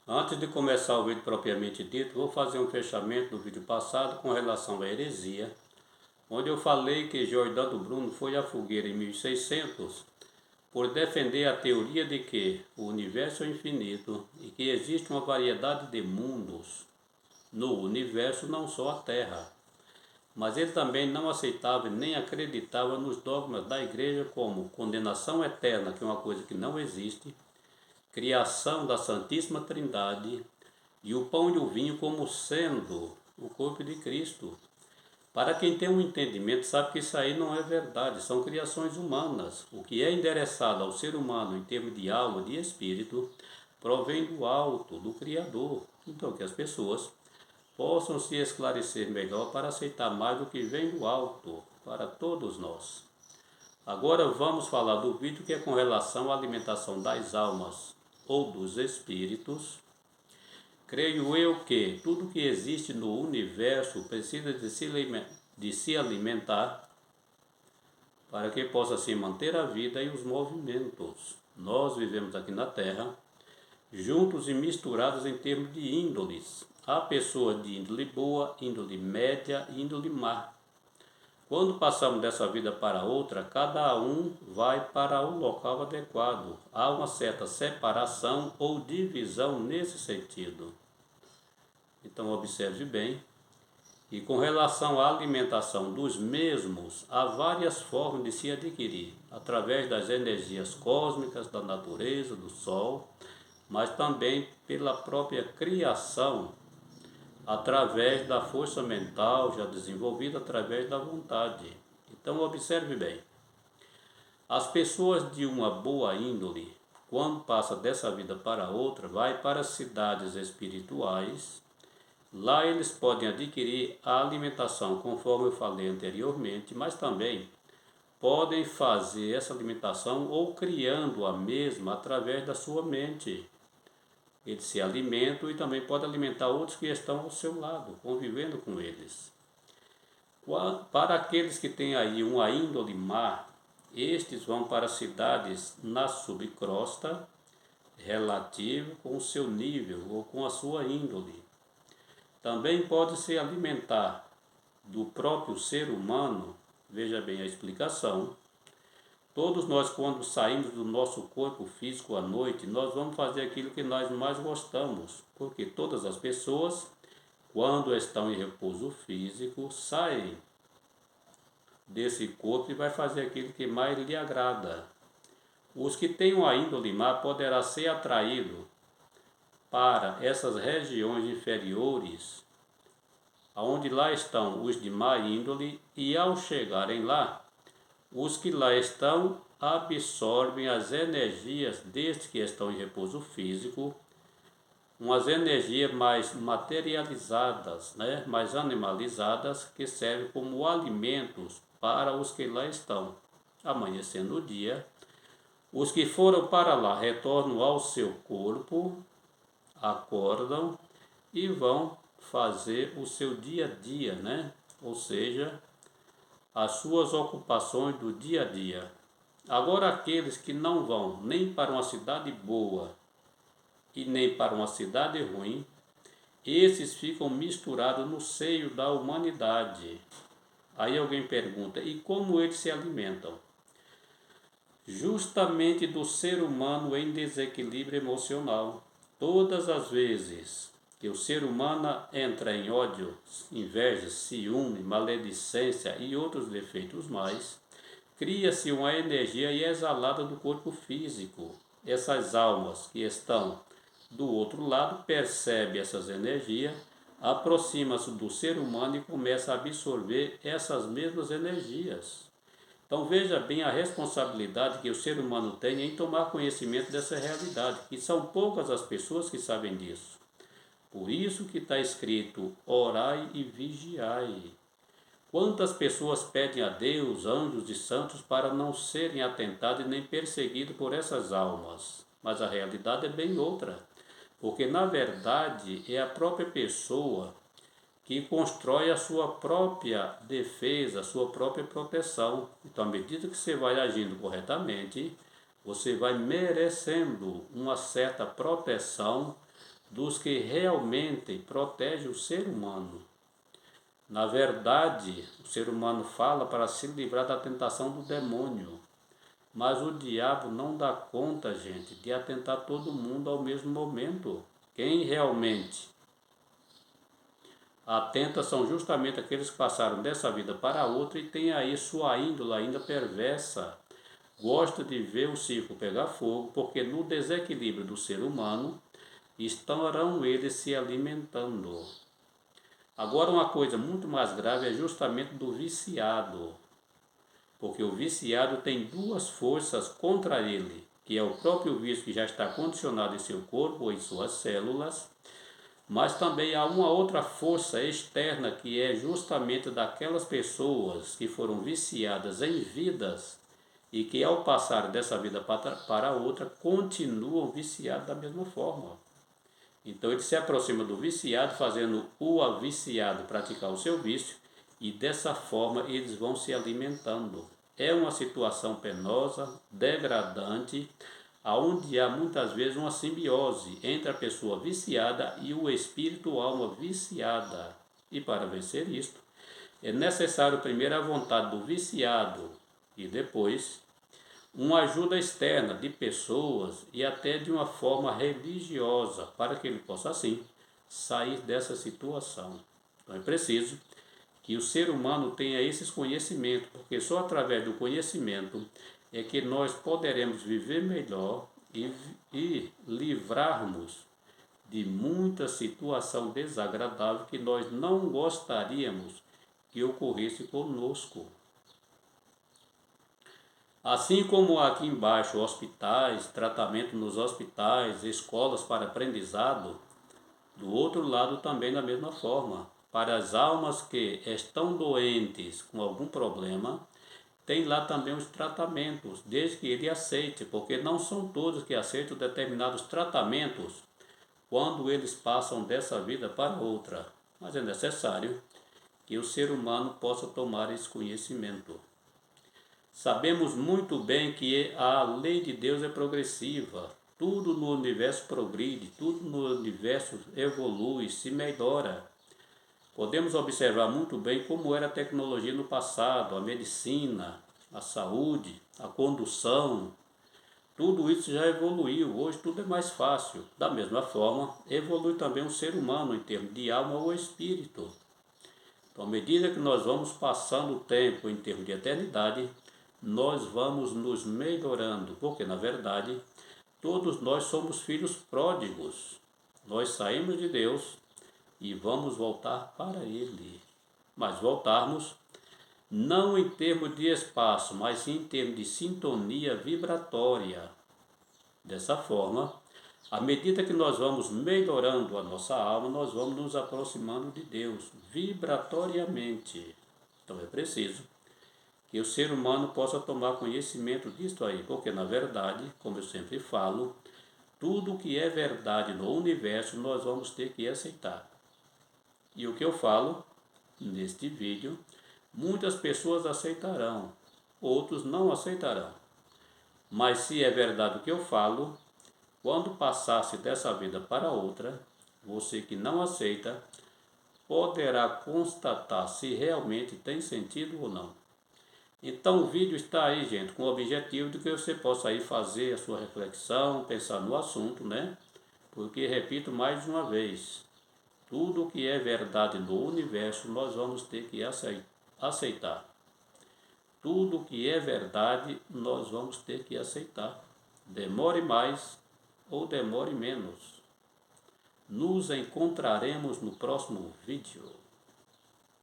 Antes de começar o vídeo propriamente dito, vou fazer um fechamento do vídeo passado com relação à heresia, onde eu falei que Giordano Bruno foi à fogueira em 1600 por defender a teoria de que o universo é infinito e que existe uma variedade de mundos no universo, não só a Terra. Mas ele também não aceitava nem acreditava nos dogmas da igreja como condenação eterna, que é uma coisa que não existe, criação da Santíssima Trindade e o pão e o vinho como sendo o corpo de Cristo. Para quem tem um entendimento sabe que isso aí não é verdade, são criações humanas. O que é endereçado ao ser humano em termos de alma, de espírito, provém do alto, do Criador. Então que as pessoas possam se esclarecer melhor para aceitar mais o que vem do alto para todos nós. Agora vamos falar do vídeo que é com relação à alimentação das almas ou dos espíritos. Creio eu que tudo que existe no universo precisa de se alimentar para que possa se manter a vida e os movimentos. Nós vivemos aqui na Terra, juntos e misturados em termos de índoles. Há pessoas de índole boa, índole média e índole má. Quando passamos dessa vida para outra, cada um vai para o local adequado. Há uma certa separação ou divisão nesse sentido. Então observe bem. E com relação à alimentação dos mesmos, há várias formas de se adquirir, através das energias cósmicas, da natureza, do Sol, mas também pela própria criação, através da força mental já desenvolvida através da vontade. Então observe bem, as pessoas de uma boa índole, quando passa dessa vida para outra, vai para cidades espirituais. Lá eles podem adquirir a alimentação, conforme eu falei anteriormente, mas também podem fazer essa alimentação ou criando a mesma através da sua mente. Eles se alimentam e também podem alimentar outros que estão ao seu lado, convivendo com eles. Para aqueles que têm aí uma índole má, estes vão para cidades na subcrosta, relativo com o seu nível ou com a sua índole. Também pode se alimentar do próprio ser humano, veja bem a explicação. Todos nós, quando saímos do nosso corpo físico à noite, nós vamos fazer aquilo que nós mais gostamos, porque todas as pessoas, quando estão em repouso físico, saem desse corpo e vai fazer aquilo que mais lhe agrada. Os que têm uma índole má poderá ser atraído para essas regiões inferiores, onde lá estão os de má índole, e ao chegarem lá, os que lá estão absorvem as energias destes que estão em repouso físico, umas energias mais materializadas, mais animalizadas, que servem como alimentos para os que lá estão. Amanhecendo o dia, os que foram para lá retornam ao seu corpo, acordam e vão fazer o seu dia a dia, ou seja, as suas ocupações do dia a dia. Agora aqueles que não vão nem para uma cidade boa e nem para uma cidade ruim, esses ficam misturados no seio da humanidade. Aí alguém pergunta, e como eles se alimentam? Justamente do ser humano em desequilíbrio emocional. Todas as vezes que o ser humano entra em ódio, inveja, ciúme, maledicência e outros defeitos mais, cria-se uma energia exalada do corpo físico. Essas almas que estão do outro lado percebem essas energias, aproximam-se do ser humano e começam a absorver essas mesmas energias. Então veja bem a responsabilidade que o ser humano tem em tomar conhecimento dessa realidade, que são poucas as pessoas que sabem disso. Por isso que está escrito, orai e vigiai. Quantas pessoas pedem a Deus, anjos e santos, para não serem atentados e nem perseguidos por essas almas? Mas a realidade é bem outra, porque na verdade é a própria pessoa que constrói a sua própria defesa, a sua própria proteção. Então, à medida que você vai agindo corretamente, você vai merecendo uma certa proteção dos que realmente protegem o ser humano. Na verdade, o ser humano fala para se livrar da tentação do demônio. Mas o diabo não dá conta, gente, de atentar todo mundo ao mesmo momento. Quem realmente atenta são justamente aqueles que passaram dessa vida para outra e têm aí sua índole ainda perversa. Gosta de ver o circo pegar fogo, porque no desequilíbrio do ser humano estarão eles se alimentando. Agora, uma coisa muito mais grave é justamente do viciado, porque o viciado tem duas forças contra ele, que é o próprio vício que já está condicionado em seu corpo ou em suas células, mas também há uma outra força externa que é justamente daquelas pessoas que foram viciadas em vidas e que ao passar dessa vida para outra continuam viciados da mesma forma. Então ele se aproxima do viciado, fazendo o viciado praticar o seu vício, e dessa forma eles vão se alimentando. É uma situação penosa, degradante, onde há muitas vezes uma simbiose entre a pessoa viciada e o espírito ou alma viciada. E para vencer isto, é necessário primeiro a vontade do viciado e depois uma ajuda externa de pessoas e até de uma forma religiosa, para que ele possa assim sair dessa situação. Então é preciso que o ser humano tenha esses conhecimentos, porque só através do conhecimento é que nós poderemos viver melhor e livrarmos de muita situação desagradável que nós não gostaríamos que ocorresse conosco. Assim como aqui embaixo, hospitais, tratamento nos hospitais, escolas para aprendizado, do outro lado também da mesma forma. Para as almas que estão doentes com algum problema, tem lá também os tratamentos, desde que ele aceite, porque não são todos que aceitam determinados tratamentos quando eles passam dessa vida para outra. Mas é necessário que o ser humano possa tomar esse conhecimento. Sabemos muito bem que a lei de Deus é progressiva. Tudo no universo progride, tudo no universo evolui, se melhora. Podemos observar muito bem como era a tecnologia no passado, a medicina, a saúde, a condução. Tudo isso já evoluiu, hoje tudo é mais fácil. Da mesma forma, evolui também o ser humano em termos de alma ou espírito. Então, à medida que nós vamos passando o tempo em termos de eternidade, nós vamos nos melhorando, porque na verdade todos nós somos filhos pródigos. Nós saímos de Deus e vamos voltar para Ele. Mas voltarmos não em termos de espaço, mas sim em termos de sintonia vibratória. Dessa forma, à medida que nós vamos melhorando a nossa alma, nós vamos nos aproximando de Deus vibratoriamente. Então é preciso que o ser humano possa tomar conhecimento disto aí, porque na verdade, como eu sempre falo, tudo que é verdade no universo nós vamos ter que aceitar. E o que eu falo neste vídeo, muitas pessoas aceitarão, outros não aceitarão. Mas se é verdade o que eu falo, quando passasse dessa vida para outra, você que não aceita poderá constatar se realmente tem sentido ou não. Então o vídeo está aí, gente, com o objetivo de que você possa aí fazer a sua reflexão, pensar no assunto, né? Porque, repito mais de uma vez, tudo o que é verdade no universo nós vamos ter que aceitar. Tudo o que é verdade nós vamos ter que aceitar. Demore mais ou demore menos. Nos encontraremos no próximo vídeo.